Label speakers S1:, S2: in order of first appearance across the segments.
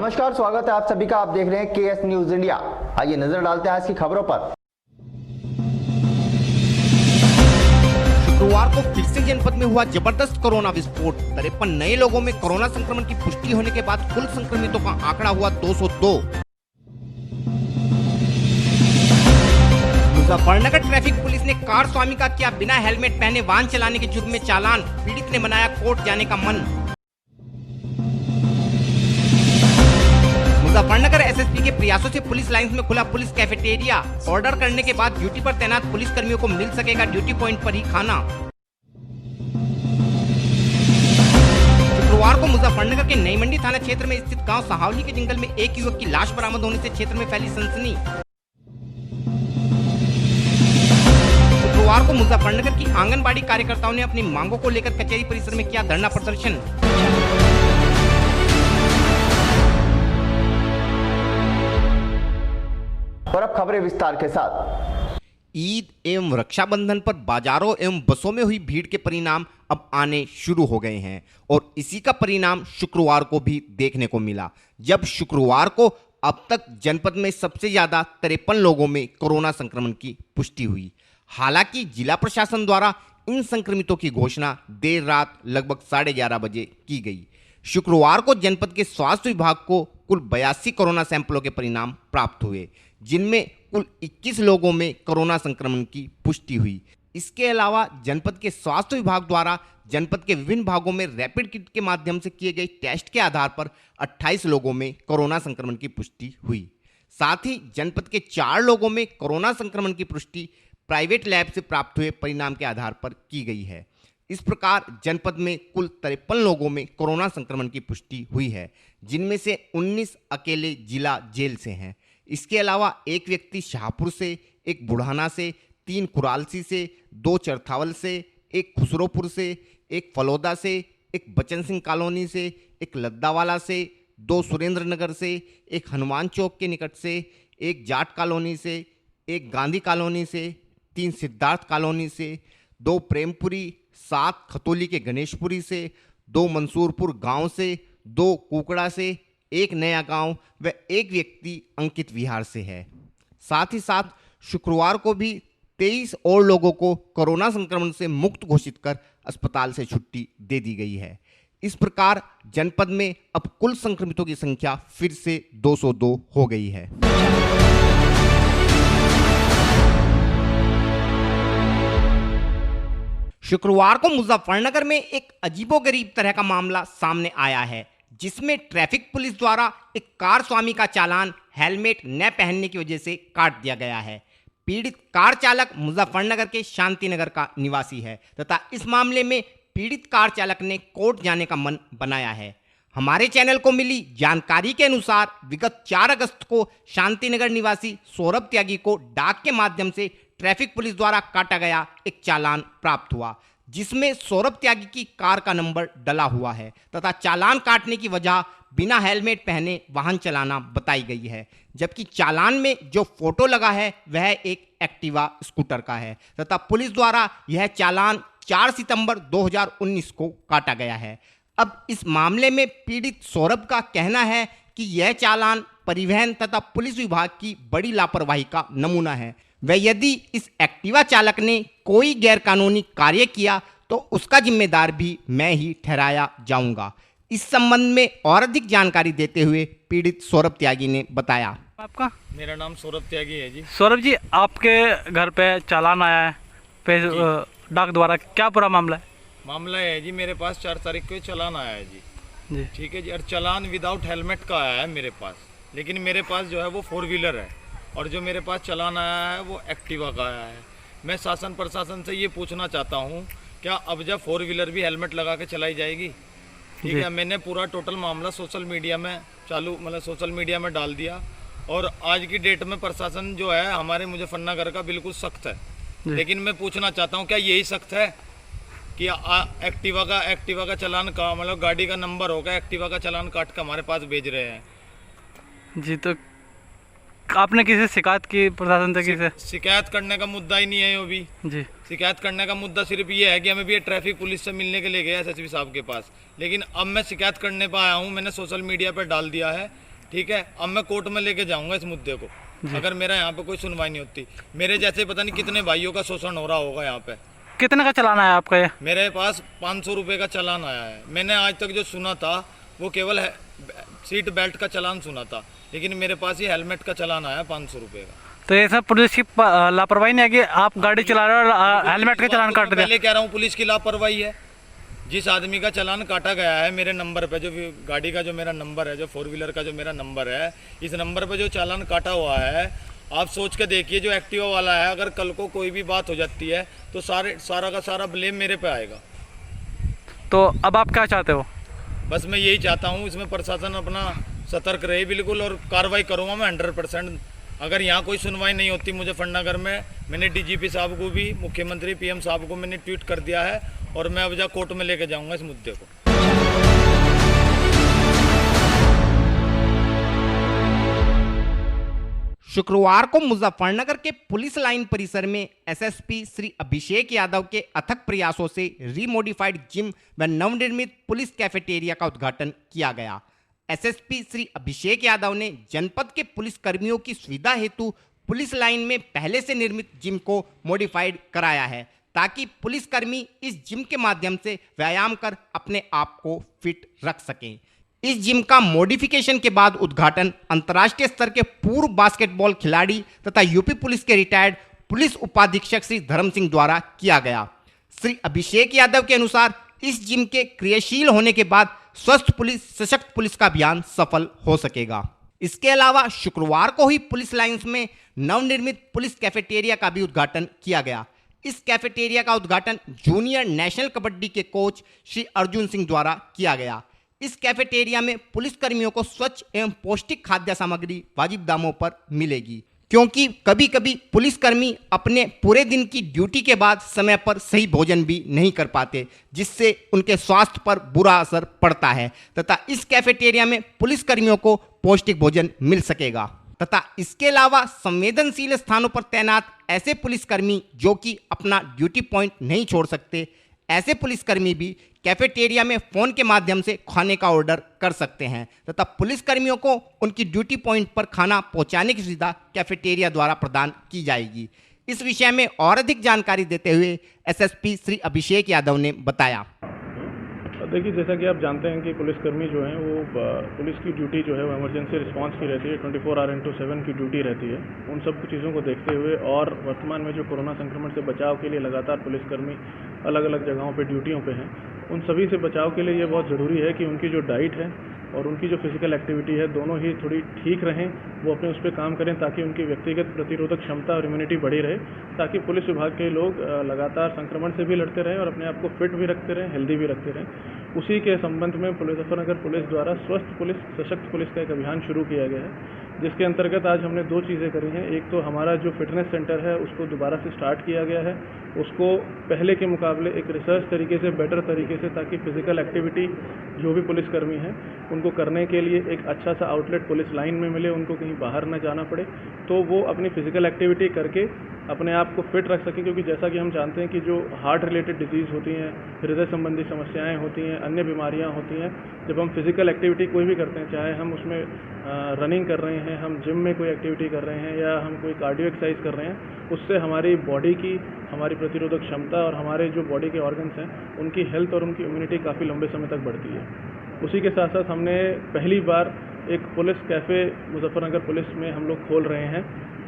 S1: नमस्कार, स्वागत है आप सभी का। आप देख रहे हैं केएस न्यूज इंडिया। आइए नजर डालते हैं आज की खबरों पर।
S2: शुक्रवार को फिर से जनपद में हुआ जबरदस्त कोरोना विस्फोट। 53 नए लोगों में कोरोना संक्रमण की पुष्टि होने के बाद कुल संक्रमितों का आंकड़ा हुआ 202। मुजफ्फरनगर ट्रैफिक पुलिस ने कार स्वामी का किया बिना हेलमेट पहने वाहन चलाने के जुर्म में चालान। पीड़ित ने बनाया कोर्ट जाने का मन। मुजफ्फरनगर एसएसपी के प्रयासों से पुलिस लाइंस में खुला पुलिस कैफेटेरिया। ऑर्डर करने के बाद ड्यूटी पर तैनात पुलिस कर्मियों को मिल सकेगा ड्यूटी पॉइंट पर ही खाना। शुक्रवार को मुजफ्फरनगर के नई मंडी थाना क्षेत्र में स्थित गांव सहावली के जंगल में एक युवक की लाश बरामद होने से क्षेत्र में फैली सनसनी। शुक्रवार को मुजफ्फरनगर की आंगनबाड़ी कार्यकर्ताओं ने अपनी मांगों को लेकर कचहरी परिसर में किया धरना प्रदर्शन।
S1: और अब खबरें विस्तार के साथ।
S2: ईद एवं रक्षाबंधन पर बाजारों एवं बसों में हुई भीड़ के परिणाम अब आने शुरू हो गए हैं और इसी का परिणाम शुक्रवार को भी देखने को मिला, जब शुक्रवार को अब तक जनपद में सबसे ज्यादा 53 लोगों में कोरोना संक्रमण की पुष्टि हुई। हालांकि जिला प्रशासन द्वारा इन संक्रमितों की घोषणा देर रात लगभग 11:30 बजे की गई। शुक्रवार को जनपद के स्वास्थ्य विभाग को कुल 82 कोरोना सैंपलों के परिणाम प्राप्त हुए, जिनमें कुल 21 लोगों में कोरोना संक्रमण की पुष्टि हुई। इसके अलावा जनपद के स्वास्थ्य विभाग द्वारा जनपद के विभिन्न भागों में रैपिड किट के माध्यम से किए गए टेस्ट के आधार पर 28 लोगों में कोरोना संक्रमण की पुष्टि हुई। साथ ही जनपद के 4 लोगों में कोरोना संक्रमण की पुष्टि प्राइवेट लैब से प्राप्त हुए परिणाम के आधार पर की गई है। इस प्रकार जनपद में कुल 53 लोगों में कोरोना संक्रमण की पुष्टि हुई है, जिनमें से 19 अकेले जिला जेल से हैं। इसके अलावा एक व्यक्ति शाहपुर से, एक बुढ़ाना से, 3 कुरालसी से, 2 चरथावल से, एक खुसरोपुर से, एक फलोदा से, एक बचन सिंह कॉलोनी से, एक लद्दावाला से, 2 सुरेंद्र नगर से, एक हनुमान चौक के निकट से, एक जाट कॉलोनी से, एक गांधी कॉलोनी से, 3 सिद्धार्थ कॉलोनी से, 2 प्रेमपुरी, 7 खतौली के गणेशपुरी से, 2 मंसूरपुर गांव से, 2 कुकड़ा से, एक नया गांव व एक व्यक्ति अंकित विहार से है। साथ ही साथ शुक्रवार को भी 23 और लोगों को कोरोना संक्रमण से मुक्त घोषित कर अस्पताल से छुट्टी दे दी गई है। इस प्रकार जनपद में अब कुल संक्रमितों की संख्या फिर से 202 हो गई है। शुक्रवार को मुजफ्फरनगर में एक अजीबोगरीब तरह का मामला सामने आया है, जिसमें ट्रैफिक पुलिस द्वारा एक कार स्वामी का चालान हेलमेट न पहनने की वजह से काट दिया गया है। पीड़ित कार चालक मुजफ्फरनगर के शांतिनगर का निवासी है तथा इस मामले में पीड़ित कार चालक ने कोर्ट जाने का मन बनाया है। हमारे चैनल को मिली जानकारी के अनुसार विगत 4 अगस्त को शांतिनगर निवासी सौरभ त्यागी को डाक के माध्यम से ट्रैफिक पुलिस द्वारा काटा गया एक चालान प्राप्त हुआ, जिसमें सौरभ त्यागी की कार का नंबर डला हुआ है तथा चालान काटने की वजह बिना हेलमेट पहने वाहन चलाना बताई गई है। जबकि चालान में जो फोटो लगा है वह एक एक्टिवा स्कूटर का है तथा पुलिस द्वारा यह चालान 4 सितंबर 2019 को काटा गया है। अब इस मामले में पीड़ित सौरभ का कहना है कि यह चालान परिवहन तथा पुलिस विभाग की बड़ी लापरवाही का नमूना है व यदि इस एक्टिवा चालक ने कोई गैरकानूनी कार्य किया तो उसका जिम्मेदार भी मैं ही ठहराया जाऊंगा। इस संबंध में और अधिक जानकारी देते हुए पीड़ित सौरभ त्यागी ने बताया।
S3: आपका?
S4: मेरा नाम सौरभ त्यागी है जी।
S3: सौरभ जी, आपके घर पे चालान आया है डाक द्वारा, क्या पूरा मामला है?
S4: मामला है जी, मेरे पास 4 तारीख को चालान आया है जी। ठीक है जी। और चालान विदाउट हेलमेट का आया है मेरे पास, लेकिन मेरे पास जो है वो 4 व्हीलर है और जो मेरे पास चालान आया है वो एक्टिवा का आया है। मैं शासन प्रशासन से ये पूछना चाहता हूँ, क्या अब जब 4 व्हीलर भी हेलमेट लगा के चलाई जाएगी? ठीक है। मैंने पूरा टोटल मामला सोशल मीडिया में सोशल मीडिया में डाल दिया और आज की डेट में प्रशासन जो है हमारे मुजफ्फरनगर का बिल्कुल सख्त है। लेकिन मैं पूछना चाहता हूँ, क्या यही सख्त है कि एक्टिवा का चालान का गाड़ी का नंबर होगा, एक्टिवा का चालान काट के हमारे पास भेज रहे हैं
S3: जी? तो आपने किसी शिकायत की प्रशासन से? किसे
S4: शिकायत करने का मुद्दा ही नहीं है अभी जी। शिकायत करने का मुद्दा सिर्फ ये है कि हमें भी ये ट्रैफिक पुलिस से मिलने के लिए गया एसएसपी साहब के पास, लेकिन अब मैं शिकायत करने पर आया हूँ। मैंने सोशल मीडिया पर डाल दिया है ठीक है, अब मैं कोर्ट में लेके जाऊंगा इस मुद्दे को, अगर मेरा यहाँ पे कोई सुनवाई नहीं होती। मेरे जैसे पता नहीं कितने भाइयों का शोषण हो रहा होगा यहाँ पे।
S3: कितने का चालान आया आपका ये?
S4: मेरे पास 500 रुपये का चालान आया है। मैंने आज तक जो सुना था वो केवल सीट बेल्ट का चालान सुना था, लेकिन मेरे पास ये हेलमेट का चालान आया 500 रुपये का।
S3: तो ये सब पुलिस की लापरवाही नहीं है कि आप गाड़ी चला रहे हो और हेलमेट का चालान काट दिया?
S4: पहले कह रहा हूँ पुलिस की लापरवाही है। जिस आदमी का चालान काटा गया है मेरे नंबर पे, जो गाड़ी का जो मेरा नंबर है, जो 4 व्हीलर का जो मेरा नंबर है, इस नंबर पे जो चालान काटा हुआ है, आप सोच के देखिए जो एक्टिवा वाला है, अगर कल को कोई भी बात हो जाती है तो सारा का सारा ब्लेम मेरे पे आएगा।
S3: तो अब आप क्या चाहते हो?
S4: बस मैं यही चाहता हूँ इसमें प्रशासन अपना सतर्क रहे बिल्कुल, और कार्रवाई करूँगा मैं 100%। अगर यहाँ कोई सुनवाई नहीं होती मुझे फन्नागर में, मैंने डीजीपी साहब को भी, मुख्यमंत्री पीएम साहब को मैंने ट्वीट कर दिया है, और मैं अब जा कोर्ट में लेके जाऊँगा इस मुद्दे को।
S2: शुक्रवार को मुजफ्फरनगर के पुलिस लाइन परिसर में एसएसपी श्री अभिषेक यादव के अथक प्रयासों से रीमोडिफाइड जिम व नवनिर्मित पुलिस कैफेटेरिया का उद्घाटन किया गया। एसएसपी श्री अभिषेक यादव ने जनपद के पुलिस कर्मियों की सुविधा हेतु पुलिस लाइन में पहले से निर्मित जिम को मॉडिफाइड कराया है, ताकि पुलिसकर्मी इस जिम के माध्यम से व्यायाम कर अपने आप को फिट रख सकें। इस जिम का मॉडिफिकेशन के बाद उद्घाटन अंतर्राष्ट्रीय स्तर के पूर्व बास्केटबॉल खिलाड़ी तथा यूपी पुलिस के रिटायर्ड पुलिस उपाधीक्षक श्री धर्म सिंह द्वारा किया गया। श्री अभिषेक यादव के अनुसार इस जिम के क्रियाशील होने के बाद स्वस्थ पुलिस सशक्त पुलिस का अभियान सफल हो सकेगा। इसके अलावा शुक्रवार को ही पुलिस लाइंस में नवनिर्मित पुलिस कैफेटेरिया का भी उद्घाटन किया गया। इस कैफेटेरिया का उद्घाटन जूनियर नेशनल कबड्डी के कोच श्री अर्जुन सिंह द्वारा किया गया। इस कैफेटेरिया में पुलिसकर्मियों को स्वच्छ एवं पौष्टिक खाद्य सामग्री वाजिब दामों पर मिलेगी, क्योंकि कभी कभी पुलिसकर्मी अपने पूरे दिन की ड्यूटी के बाद समय पर सही भोजन भी नहीं कर पाते, जिससे उनके स्वास्थ्य पर बुरा असर पड़ता है, तथा इस कैफेटेरिया में पुलिसकर्मियों को पौष्टिक भोजन मिल सकेगा। तथा इसके अलावा संवेदनशील स्थानों पर तैनात ऐसे पुलिसकर्मी जो कि अपना ड्यूटी पॉइंट नहीं छोड़ सकते, ऐसे पुलिसकर्मी भी कैफेटेरिया में फोन के माध्यम से खाने का ऑर्डर कर सकते हैं, तथा पुलिसकर्मियों को उनकी ड्यूटी पॉइंट पर खाना पहुंचाने की सुविधा कैफेटेरिया द्वारा प्रदान की जाएगी। इस विषय में और अधिक जानकारी देते हुए एसएसपी श्री अभिषेक यादव ने बताया।
S5: देखिए, जैसा कि आप जानते हैं कि पुलिसकर्मी जो हैं वो पुलिस की ड्यूटी जो है वो इमरजेंसी रिस्पांस की रहती है, 24/7 की ड्यूटी रहती है। उन सब चीज़ों को देखते हुए और वर्तमान में जो कोरोना संक्रमण से बचाव के लिए लगातार पुलिसकर्मी अलग अलग जगहों पे ड्यूटियों पे हैं, उन सभी से बचाव के लिए ये बहुत ज़रूरी है कि उनकी जो डाइट है और उनकी जो फिजिकल एक्टिविटी है दोनों ही थोड़ी ठीक रहें, वो अपने उस पर काम करें, ताकि उनकी व्यक्तिगत प्रतिरोधक क्षमता और इम्यूनिटी बढ़ी रहे, ताकि पुलिस विभाग के लोग लगातार संक्रमण से भी लड़ते रहें और अपने आप को फिट भी रखते रहें, हेल्दी भी रखते रहें। उसी के संबंध में मुजफ्फरनगर पुलिस द्वारा स्वस्थ पुलिस सशक्त पुलिस का एक अभियान शुरू किया गया है, जिसके अंतर्गत आज हमने 2 चीज़ें करी हैं। एक तो हमारा जो फिटनेस सेंटर है उसको दोबारा से स्टार्ट किया गया है, उसको पहले के मुकाबले एक रिसर्च तरीके से, बेटर तरीके से, ताकि फिजिकल एक्टिविटी जो भी पुलिसकर्मी हैं उनको करने के लिए एक अच्छा सा आउटलेट पुलिस लाइन में मिले, उनको कहीं बाहर न जाना पड़े, तो वो अपनी फिजिकल एक्टिविटी करके अपने आप को फिट रख सकें। क्योंकि जैसा कि हम जानते हैं कि जो हार्ट रिलेटेड डिजीज़ होती हैं, हृदय संबंधी समस्याएं होती हैं, अन्य बीमारियां होती हैं, जब हम फिजिकल एक्टिविटी कोई भी करते हैं, चाहे हम उसमें रनिंग कर रहे हैं, हम जिम में कोई एक्टिविटी कर रहे हैं, या हम कोई कार्डियो एक्सरसाइज कर रहे हैं, उससे हमारी बॉडी की, हमारी प्रतिरोधक क्षमता और हमारे जो बॉडी के ऑर्गन्स हैं उनकी हेल्थ और उनकी इम्यूनिटी काफ़ी लंबे समय तक बढ़ती है। उसी के साथ साथ हमने पहली बार एक पुलिस कैफ़े मुजफ्फरनगर पुलिस में हम लोग खोल रहे हैं,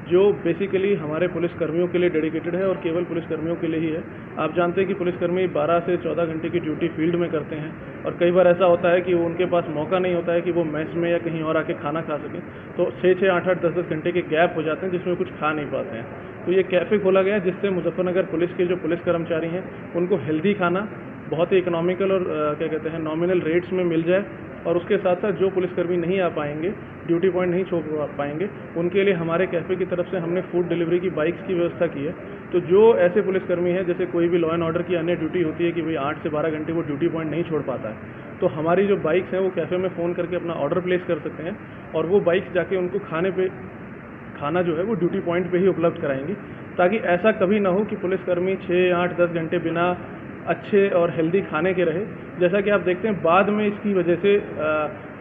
S5: जो बेसिकली हमारे पुलिसकर्मियों के लिए डेडिकेटेड है और केवल पुलिसकर्मियों के लिए ही है। आप जानते हैं कि पुलिसकर्मी 12 से 14 घंटे की ड्यूटी फील्ड में करते हैं, और कई बार ऐसा होता है कि उनके पास मौका नहीं होता है कि वो मेस में या कहीं और आके खाना खा सकें, तो 6-6, 8-8, 10-10 घंटे के गैप हो जाते हैं जिसमें कुछ खा नहीं पाते हैं। तो ये कैफ़े खोला गया जिससे मुजफ्फरनगर पुलिस के जो पुलिस कर्मचारी हैं उनको हेल्दी खाना बहुत ही इकोनॉमिकल और क्या कहते हैं नॉमिनल रेट्स में मिल जाए, और उसके साथ साथ जो पुलिसकर्मी नहीं आ पाएंगे, ड्यूटी पॉइंट नहीं छोड़ पाएंगे, उनके लिए हमारे कैफ़े की तरफ से हमने फूड डिलीवरी की बाइक्स की व्यवस्था की है। तो जो ऐसे पुलिसकर्मी हैं, जैसे कोई भी लॉ एंड ऑर्डर की अन्य ड्यूटी होती है कि भाई 8 से 12 घंटे वो ड्यूटी पॉइंट नहीं छोड़ पाता है, तो हमारी जो बाइक्स हैं वो कैफ़े में फ़ोन करके अपना ऑर्डर प्लेस कर सकते हैं, और वो बाइक्स जाके उनको खाना जो है वो ड्यूटी पॉइंट पे ही उपलब्ध कराएंगी, ताकि ऐसा कभी ना हो कि पुलिसकर्मी 6, 8, 10 घंटे बिना अच्छे और हेल्दी खाने के रहे, जैसा कि आप देखते हैं बाद में इसकी वजह से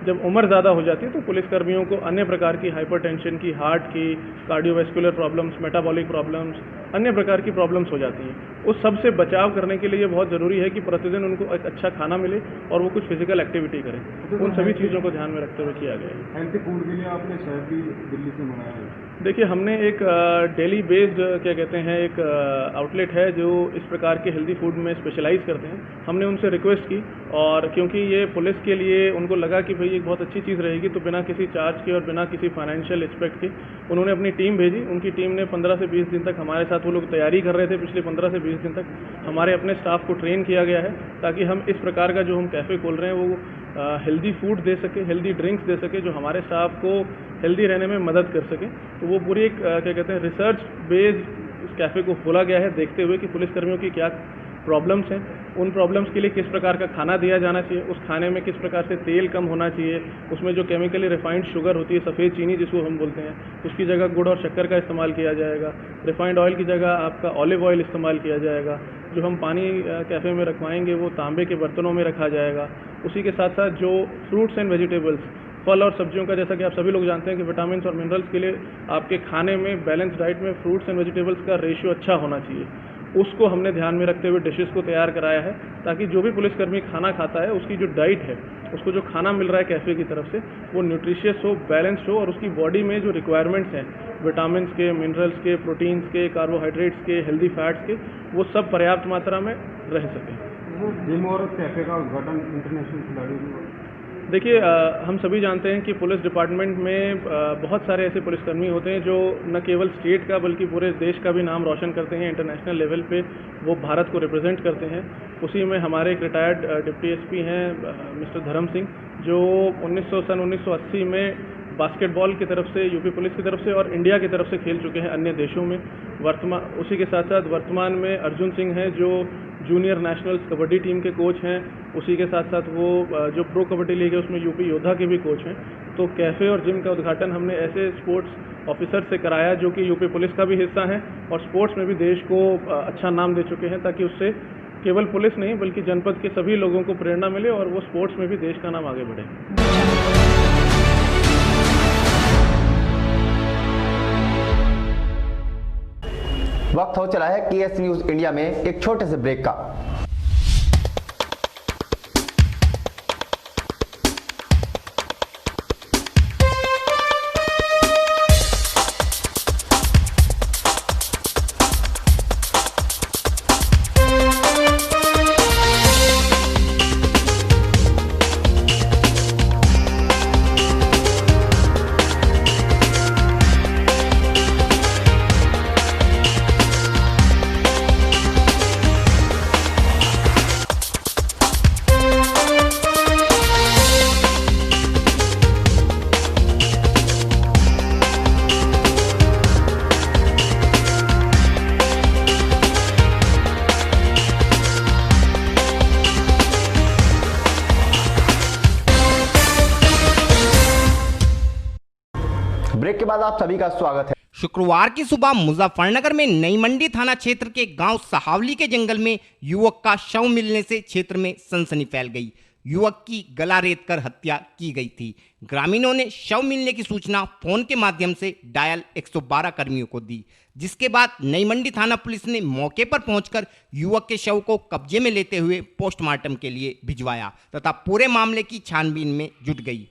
S5: जब उम्र ज़्यादा हो जाती है तो पुलिसकर्मियों को अन्य प्रकार की हाइपरटेंशन की, हार्ट की, कार्डियोवैस्कुलर प्रॉब्लम्स, मेटाबॉलिक प्रॉब्लम्स, अन्य प्रकार की प्रॉब्लम्स हो जाती हैं। उस सब से बचाव करने के लिए ये बहुत ज़रूरी है कि प्रतिदिन उनको एक अच्छा खाना मिले और वो कुछ फिजिकल एक्टिविटी करें। उन सभी चीज़ों को ध्यान में रखते हुए किया गया है।
S6: हेल्थी फूड के लिए आपने शहर की दिल्ली से मंगाया है?
S5: देखिए, हमने एक डेली बेस्ड क्या कहते हैं एक आउटलेट है जो इस प्रकार के हेल्दी फूड में स्पेशलाइज करते हैं। हमने उनसे रिक्वेस्ट की और क्योंकि ये पुलिस के लिए उनको लगा कि भाई एक बहुत अच्छी चीज़ रहेगी, तो बिना किसी चार्ज के और बिना किसी फाइनेंशियल एक्सपेक्ट के उन्होंने अपनी टीम भेजी। उनकी टीम ने 15 से 20 दिन तक हमारे साथ वो लोग तैयारी कर रहे थे। पिछले 15 से 20 दिन तक हमारे अपने स्टाफ को ट्रेन किया गया है ताकि हम इस प्रकार का जो हम कैफ़े खोल रहे हैं वो हेल्दी फूड दे सके, हेल्दी ड्रिंक्स दे सके, जो हमारे स्टाफ को हेल्दी रहने में मदद कर सके। तो वो पूरी एक क्या कहते हैं रिसर्च बेस्ड इस कैफ़े को खोला गया है, देखते हुए कि पुलिसकर्मियों की क्या प्रॉब्लम्स हैं, उन प्रॉब्लम्स के लिए किस प्रकार का खाना दिया जाना चाहिए, उस खाने में किस प्रकार से तेल कम होना चाहिए, उसमें जो केमिकली रिफाइंड शुगर होती है, सफ़ेद चीनी जिसको हम बोलते हैं, उसकी जगह गुड़ और शक्कर का इस्तेमाल किया जाएगा। रिफाइंड ऑयल की जगह आपका ऑलिव ऑयल इस्तेमाल किया जाएगा। जो हम पानी कैफ़े में रखवाएंगे वो तांबे के बर्तनों में रखा जाएगा। उसी के साथ साथ जो फ्रूट्स एंड वेजिटेबल्स, फल और सब्जियों का, जैसा कि आप सभी लोग जानते हैं कि विटामिन और मिनरल्स के लिए आपके खाने में बैलेंस डाइट में फ्रूट्स एंड वेजिटेबल्स का रेशियो अच्छा होना चाहिए। उसको हमने ध्यान में रखते हुए डिशेस को तैयार कराया है ताकि जो भी पुलिसकर्मी खाना खाता है उसकी जो डाइट है, उसको जो खाना मिल रहा है कैफ़े की तरफ से, वो न्यूट्रिशियस हो, बैलेंस्ड हो और उसकी बॉडी में जो रिक्वायरमेंट्स हैं विटामिन के, मिनरल्स के, प्रोटीन्स के, कार्बोहाइड्रेट्स के, हेल्दी फैट्स के, वो सब पर्याप्त मात्रा में रह सकें।
S6: जिम और कैफे का उद्घाटन इंटरनेशनल खिलाड़ियों।
S5: देखिए, हम सभी जानते हैं कि पुलिस डिपार्टमेंट में बहुत सारे ऐसे पुलिसकर्मी होते हैं जो न केवल स्टेट का बल्कि पूरे देश का भी नाम रोशन करते हैं। इंटरनेशनल लेवल पे वो भारत को रिप्रेजेंट करते हैं। उसी में हमारे एक रिटायर्ड डिप्टी एसपी हैं मिस्टर धर्म सिंह, जो सन 1980 में बास्केटबॉल की तरफ से, यूपी पुलिस की तरफ से और इंडिया की तरफ से खेल चुके हैं अन्य देशों में। उसी के साथ साथ वर्तमान में अर्जुन सिंह हैं जो जूनियर नेशनल्स कबड्डी टीम के कोच हैं। उसी के साथ साथ वो जो प्रो कबड्डी लीग है उसमें यूपी योद्धा के भी कोच हैं। तो कैफ़े और जिम का उद्घाटन हमने ऐसे स्पोर्ट्स ऑफिसर से कराया जो कि यूपी पुलिस का भी हिस्सा हैं और स्पोर्ट्स में भी देश को अच्छा नाम दे चुके हैं, ताकि उससे केवल पुलिस नहीं बल्कि जनपद के सभी लोगों को प्रेरणा मिले और वो स्पोर्ट्स में भी देश का नाम आगे बढ़े।
S1: वक्त हो चला है केएस न्यूज इंडिया में एक छोटे से ब्रेक का। ब्रेक के बाद आप सभी का स्वागत है।
S2: शुक्रवार की सुबह मुजफ्फरनगर में नई मंडी थाना क्षेत्र के गांव सहावली के जंगल में युवक का शव मिलने से क्षेत्र में सनसनी फैल गई। युवक की गला रेत कर हत्या की गई थी। ग्रामीणों ने शव मिलने की सूचना फोन के माध्यम से डायल 112 कर्मियों को दी, जिसके बाद नई मंडी थाना पुलिस ने मौके पर पहुंचकर युवक के शव को कब्जे में लेते हुए पोस्टमार्टम के लिए भिजवाया तथा पूरे मामले की छानबीन में जुट गई।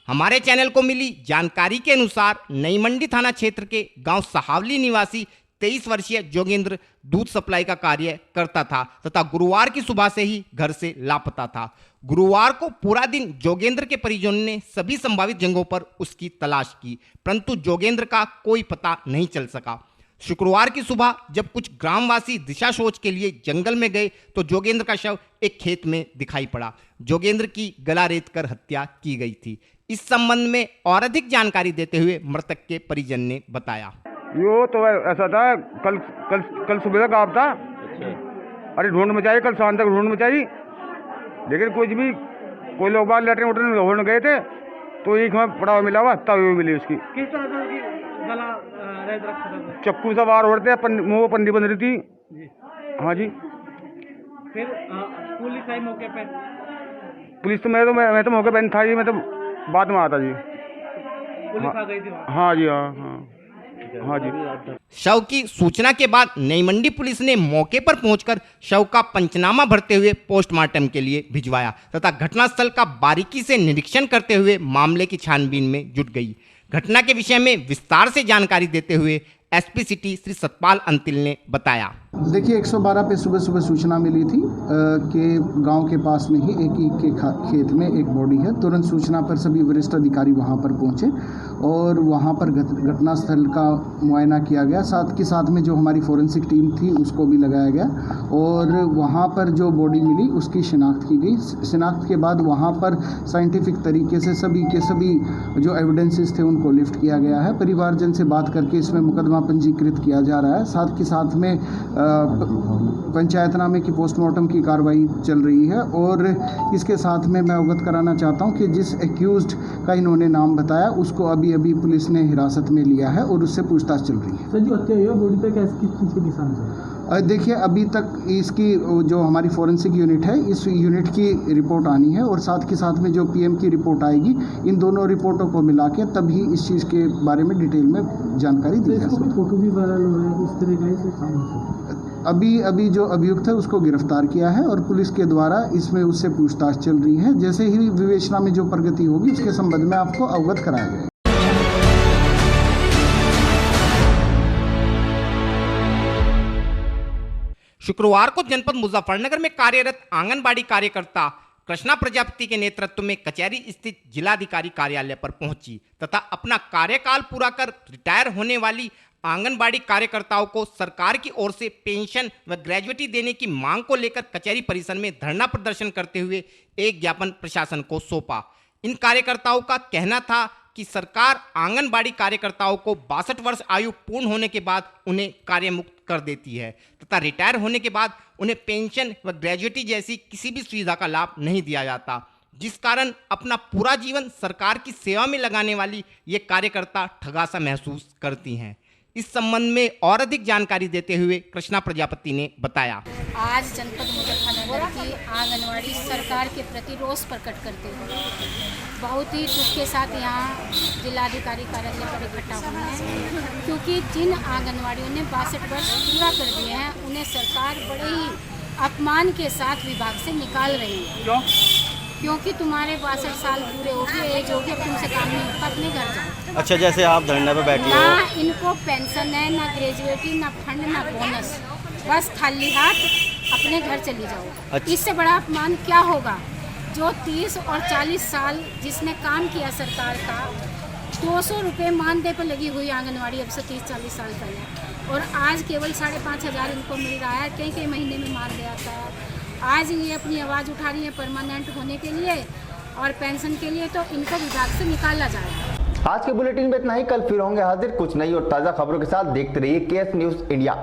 S2: हमारे चैनल को मिली जानकारी के अनुसार नई मंडी थाना क्षेत्र के गांव सहावली निवासी 23 वर्षीय जोगेंद्र दूध सप्लाई का कार्य करता था तथा गुरुवार की सुबह से ही घर से लापता था। गुरुवार को पूरा दिन जोगेंद्र के परिजनों ने सभी संभावित जगहों पर उसकी तलाश की, परंतु जोगेंद्र का कोई पता नहीं चल सका। शुक्रवार की सुबह जब कुछ ग्रामवासी दिशा शौच के लिए जंगल में गए तो जोगेंद्र का शव एक खेत में दिखाई पड़ा। जोगेंद्र की गला रेत कर हत्या की गई थी। इस संबंध में और अधिक जानकारी देते हुए मृतक के परिजन ने बताया।
S6: यो तो ऐसा था, कल कल कल सुबह का आप था। अरे ढूंढ मचाई, कल शाम तक ढूंढ मचाई, लेकिन कुछ भी, कोई लोग बाहर लेटरिन उटरिन होने गए थे तो एक हमें पड़ा हुआ मिला हुआ, तब मिली उसकी।
S3: किस तरह से उसकी गला रेत रखा था?
S6: चक्कू से वार होते, मुंह पन्नी बंध रही थी। हाँ जी।
S3: फिर पुलिस आई मौके पे?
S6: पुलिस तो मैं तो मौके पर था जी, मैं तो बाद में आता जी।
S3: पुलिस आ गई थी वहाँ?
S6: हाँ जी, हाँ जी।
S2: शव की सूचना के बाद नई मंडी पुलिस ने मौके पर पहुंचकर शव का पंचनामा भरते हुए पोस्टमार्टम के लिए भिजवाया तथा घटनास्थल का बारीकी से निरीक्षण करते हुए मामले की छानबीन में जुट गई। घटना के विषय में विस्तार से जानकारी देते हुए एसपी सिटी श्री सतपाल अंतिल ने बताया।
S7: देखिए 112 पे सुबह सुबह सूचना मिली थी कि गांव के पास में ही एक ईख के खेत में एक बॉडी है। तुरंत सूचना पर सभी वरिष्ठ अधिकारी वहां पर पहुंचे और वहां पर घटनास्थल का मुआयना किया गया। साथ के साथ में जो हमारी फोरेंसिक टीम थी उसको भी लगाया गया और वहां पर जो बॉडी मिली उसकी शिनाख्त की गई। शिनाख्त के बाद वहां पर साइंटिफिक तरीके से सभी के सभी जो एविडेंसेस थे उनको लिफ्ट किया गया है। परिवारजन से बात करके इसमें मुकदमा पंजीकृत किया जा रहा है। साथ के साथ में पंचायतनामे की पोस्टमार्टम की कार्रवाई चल रही है और इसके साथ में मैं अवगत कराना चाहता हूं कि जिस एक्यूज्ड का इन्होंने नाम बताया उसको अभी पुलिस ने हिरासत में लिया है और उससे पूछताछ चल रही है।
S8: सर जो हत्या हुई है बॉडी पे किस चीज़ के निशान थे?
S7: देखिए अभी तक इसकी जो हमारी फोरेंसिक यूनिट है इस यूनिट की रिपोर्ट आनी है और साथ के साथ में जो पीएम की रिपोर्ट आएगी, इन दोनों रिपोर्टों को मिला के तभी इस चीज़ के बारे में डिटेल में जानकारी दी जाएगी।
S8: फोटो भी वायरल हो रहा है, इस तरह का इसे काम
S7: अभी जो अभियुक्त है उसको गिरफ्तार किया है और पुलिस के द्वारा इसमें उससे पूछताछ चल रही है। जैसे ही विवेचना में जो प्रगति होगी उसके संबंध में आपको अवगत कराया जाएगा।
S2: शुक्रवार को जनपद मुजफ्फरनगर में कार्यरत आंगनबाड़ी कार्यकर्ता कृष्णा प्रजापति के नेतृत्व में कचहरी स्थित जिलाधिकारी कार्यालय पर पहुंची तथा अपना कार्यकाल पूरा कर रिटायर होने वाली आंगनबाड़ी कार्यकर्ताओं को सरकार की ओर से पेंशन व ग्रेजुएटी देने की मांग को लेकर कचहरी परिसर में धरना प्रदर्शन करते हुए एक ज्ञापन प्रशासन को सौंपा। इन कार्यकर्ताओं का कहना था कि सरकार आंगनबाड़ी कार्यकर्ताओं को 62 वर्ष आयु पूर्ण होने के बाद उन्हें कार्यमुक्त कर देती है तथा रिटायर होने के बाद उन्हें पेंशन व ग्रेजुएटी जैसी किसी भी सुविधा का लाभ नहीं दिया जाता, जिस कारण अपना पूरा जीवन सरकार की सेवा में लगाने वाली ये कार्यकर्ता ठगासा महसूस करती हैं। इस संबंध में और अधिक जानकारी देते हुए कृष्णा प्रजापति ने बताया।
S9: आज जनपद मुजफ्फरनगर की आंगनवाड़ी सरकार के प्रति रोष प्रकट करते हुए बहुत ही दुख के साथ यहाँ जिलाधिकारी कार्यालय पर इकट्ठा हुए हैं, क्योंकि जिन आंगनवाड़ियों ने 62 वर्ष पूरा कर दिए हैं उन्हें सरकार बड़े ही अपमान के साथ विभाग से निकाल रही है। क्योंकि तुम्हारे 62 साल पूरे हो गए, एज हो गई, अब तुमसे काम नहीं होता, अपने घर जाओ।
S1: अच्छा, जैसे आप धरने पे बैठी हो,
S9: ना इनको पेंशन है, ना ग्रेजुएटी, ना फंड, ना बोनस, बस खाली हाथ अपने घर चली जाओ।
S1: अच्छा।
S9: इससे बड़ा अपमान क्या होगा? जो 30 और 40 साल जिसने काम किया सरकार का, 200 रुपये मानदेय पर लगी हुई आंगनवाड़ी अब से 30-40 साल पहले, और आज केवल 5,500 इनको मिल रहा है। कई महीने में मानदेय आता है। आज ये अपनी आवाज़ उठा रही है परमानेंट होने के लिए और पेंशन के लिए, तो इनको विभाग से निकाला जाएगा।
S1: आज के बुलेटिन में इतना ही। कल फिर होंगे हाजिर कुछ नई और ताज़ा खबरों के साथ। देखते रहिए केएस न्यूज़ इंडिया।